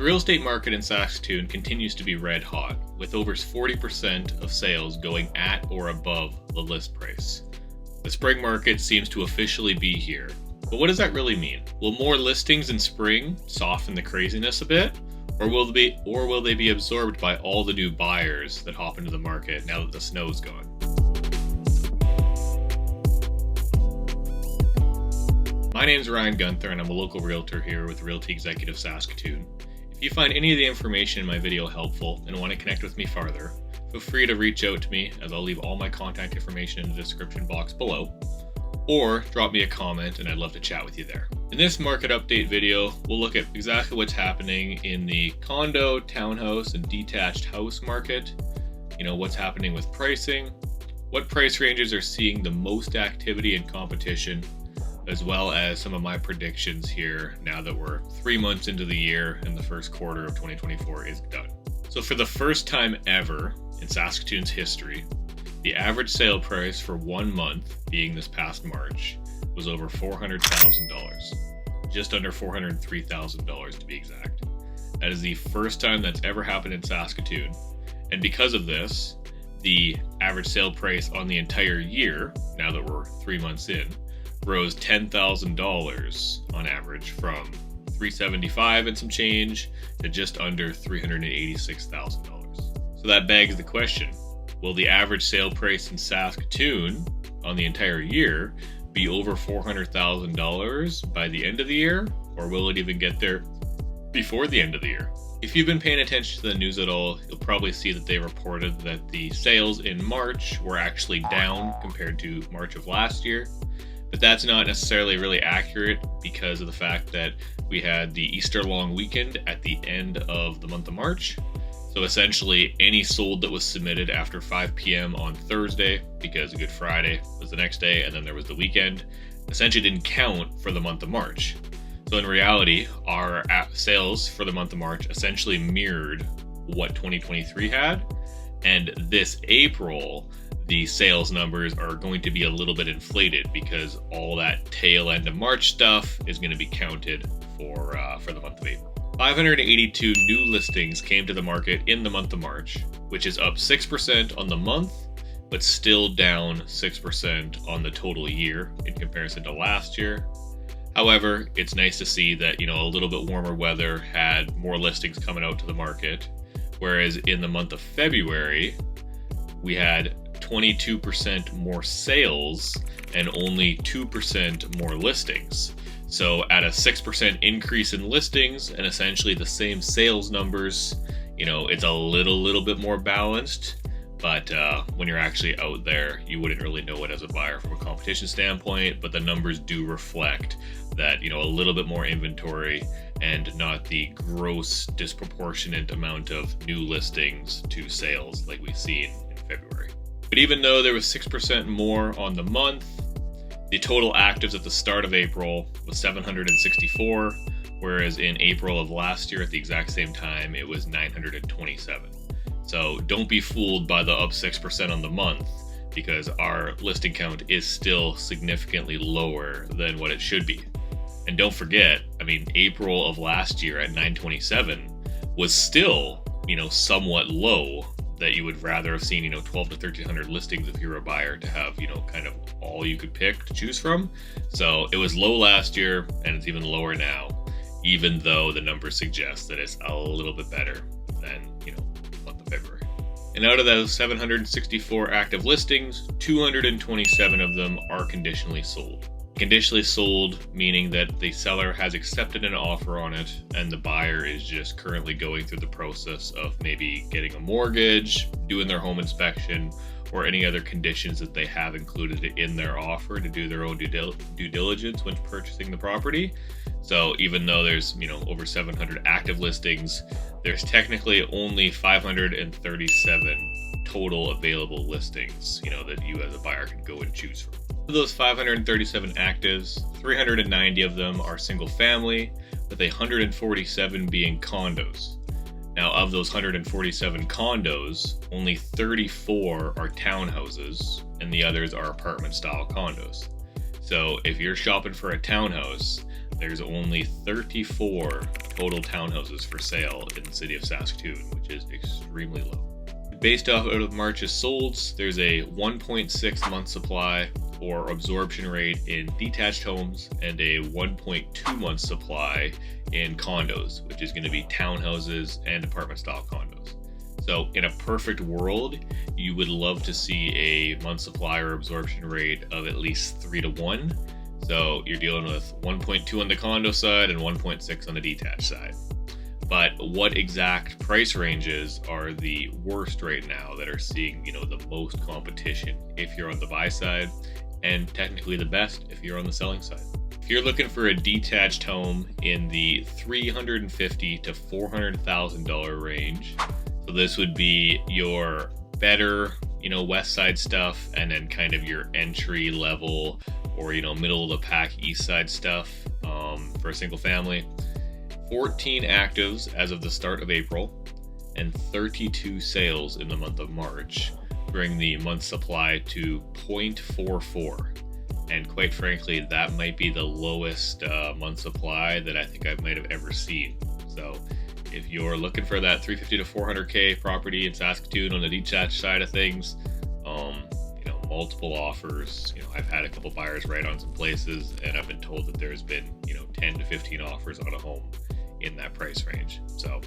The real estate market in Saskatoon continues to be red hot, with over 40% of sales going at or above the list price. The spring market seems to officially be here. But what does that really mean? Will more listings in spring soften the craziness a bit? Or will they be absorbed by all the new buyers that hop into the market now that the snow's gone? My name is Ryan Guenther and I'm a local realtor here with Realty Executives Saskatoon. If you find any of the information in my video helpful and want to connect with me farther, feel free to reach out to me, as I'll leave all my contact information in the description box below, or drop me a comment and I'd love to chat with you there. In this market update video, we'll look at exactly what's happening in the condo, townhouse, and detached house market, what's happening with pricing, what price ranges are seeing the most activity and competition, as well as some of my predictions here now that we're 3 months into the year and the first quarter of 2024 is done. So for the first time ever in Saskatoon's history, the average sale price for 1 month, being this past March, was over $400,000. Just under $403,000 to be exact. That is the first time that's ever happened in Saskatoon. And because of this, the average sale price on the entire year, now that we're 3 months in, rose $10,000 on average, from $375 and some change to just under $386,000. So that begs the question, will the average sale price in Saskatoon on the entire year be over $400,000 by the end of the year, or will it even get there before the end of the year? If you've been paying attention to the news at all, you'll probably see that they reported that the sales in March were actually down compared to March of last year. But that's not necessarily really accurate because of the fact that we had the Easter long weekend at the end of the month of March. So essentially any sold that was submitted after 5 p.m. on Thursday, because Good Friday was the next day and then there was the weekend, essentially didn't count for the month of March. So in reality, our sales for the month of March essentially mirrored what 2023 had. And this April, the sales numbers are going to be a little bit inflated because all that tail end of March stuff is going to be counted for the month of April. 582 new listings came to the market in the month of March, which is up 6% on the month, but still down 6% on the total year in comparison to last year. However, it's nice to see that, a little bit warmer weather had more listings coming out to the market, whereas in the month of February, we had 22% more sales and only 2% more listings. So at a 6% increase in listings and essentially the same sales numbers, it's a little bit more balanced. But when you're actually out there, you wouldn't really know it as a buyer from a competition standpoint, but the numbers do reflect that, a little bit more inventory and not the gross disproportionate amount of new listings to sales like we've seen in February. But even though there was 6% more on the month, the total actives at the start of April was 764, whereas in April of last year at the exact same time, it was 927. So don't be fooled by the up 6% on the month, because our listing count is still significantly lower than what it should be. And don't forget, April of last year at 927 was still, somewhat low, that you would rather have seen, 12 to 1300 listings if you're a buyer to have, kind of all you could pick to choose from. So it was low last year and it's even lower now, even though the numbers suggest that it's a little bit better than, month of February. And out of those 764 active listings, 227 of them are conditionally sold. Conditionally sold, meaning that the seller has accepted an offer on it and the buyer is just currently going through the process of maybe getting a mortgage, doing their home inspection, or any other conditions that they have included in their offer to do their own due diligence when purchasing the property. So even though there's, over 700 active listings, there's technically only 537 total available listings, that you as a buyer can go and choose from. Of those 537 actives, 390 of them are single family, with 147 being condos. Now, of those 147 condos, only 34 are townhouses, and the others are apartment-style condos. So if you're shopping for a townhouse, there's only 34 total townhouses for sale in the city of Saskatoon, which is extremely low. Based off out of March's solds, there's a 1.6 month supply or absorption rate in detached homes and a 1.2 month supply in condos, which is going to be townhouses and apartment style condos. So in a perfect world, you would love to see a month supply or absorption rate of at least 3 to 1. So you're dealing with 1.2 on the condo side and 1.6 on the detached side. But what exact price ranges are the worst right now that are seeing, the most competition if you're on the buy side, and technically the best if you're on the selling side? If you're looking for a detached home in the $350,000 to $400,000 range, so this would be your better, west side stuff, and then kind of your entry level or, middle of the pack east side stuff for a single family. 14 actives as of the start of April and 32 sales in the month of March bring the month supply to 0.44. And quite frankly, that might be the lowest month supply that I think I might have ever seen. So if you're looking for that 350 to 400K property in Saskatoon on the detached side of things, multiple offers. I've had a couple buyers write on some places, and I've been told that there's been 10 to 15 offers on a home in that price range. So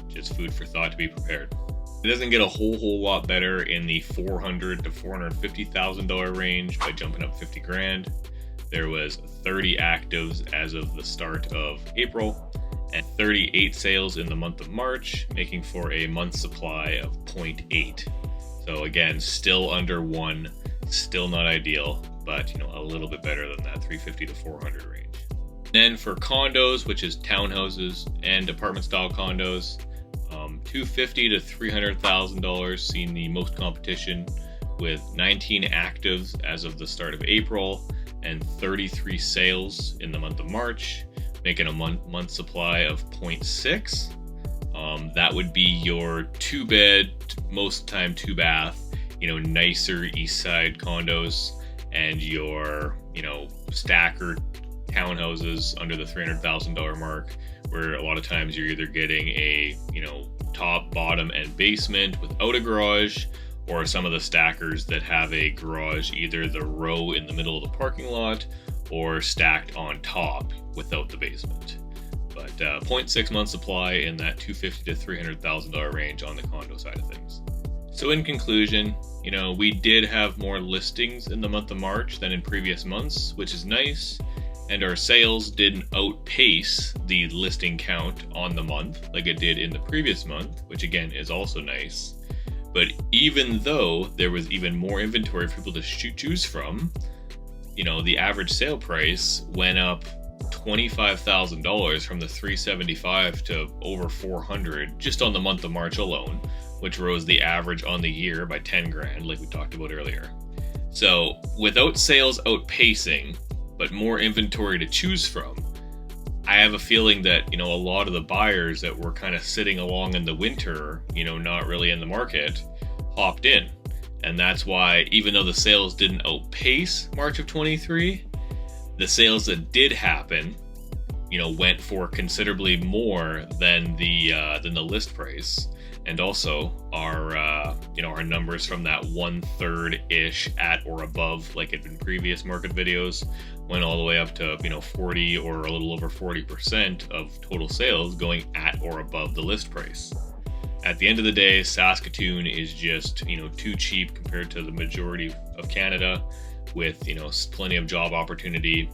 just food for thought to be prepared. It doesn't get a whole lot better in the $400,000 to $450,000 range by jumping up 50 grand. There was 30 actives as of the start of April and 38 sales in the month of March, making for a month supply of 0.8. So again, still under 1, still not ideal, but a little bit better than that 350 to 400 range. Then for condos, which is townhouses and apartment style condos, $250,000 to $300,000 seen the most competition, with 19 actives as of the start of April and 33 sales in the month of March, making a month supply of 0.6. That would be your 2-bed, most time 2-bath, nicer east side condos, and your, stacker townhouses under the $300,000 mark, where a lot of times you're either getting a, top, bottom, and basement without a garage, or some of the stackers that have a garage, either the row in the middle of the parking lot or stacked on top without the basement. But 0.6 month supply in that $250,000 to $300,000 range on the condo side of things. So in conclusion, we did have more listings in the month of March than in previous months, which is nice. And our sales didn't outpace the listing count on the month like it did in the previous month, which again is also nice. But even though there was even more inventory for people to choose from, the average sale price went up $25,000 from the $375 to over $400 just on the month of March alone, which rose the average on the year by 10 grand, like we talked about earlier. So without sales outpacing, but more inventory to choose from, I have a feeling that, a lot of the buyers that were kind of sitting along in the winter, not really in the market, hopped in. And that's why, even though the sales didn't outpace March of 23, the sales that did happen, went for considerably more than the list price. And also our numbers from that 1/3 ish at or above, like in previous market videos, went all the way up to 40 or a little over 40% of total sales going at or above the list price. At the end of the day, Saskatoon is just too cheap compared to the majority of Canada, with plenty of job opportunity,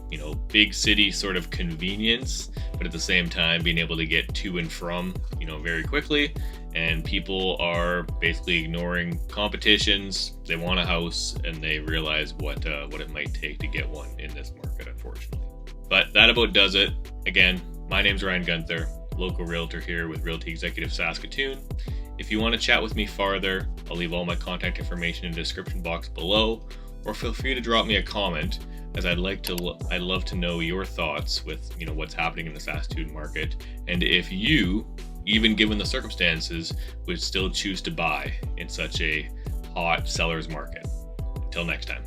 big city sort of convenience, but at the same time being able to get to and from very quickly. And people are basically ignoring competitions. They want a house, and they realize what it might take to get one in this market, unfortunately. But that about does it. Again, my name's Ryan Guenther, local realtor here with Realty Executives Saskatoon. If you want to chat with me farther, I'll leave all my contact information in the description box below, or feel free to drop me a comment, as I'd love to know your thoughts with what's happening in the Saskatoon market, and if you, even given the circumstances, would still choose to buy in such a hot seller's market. Until next time.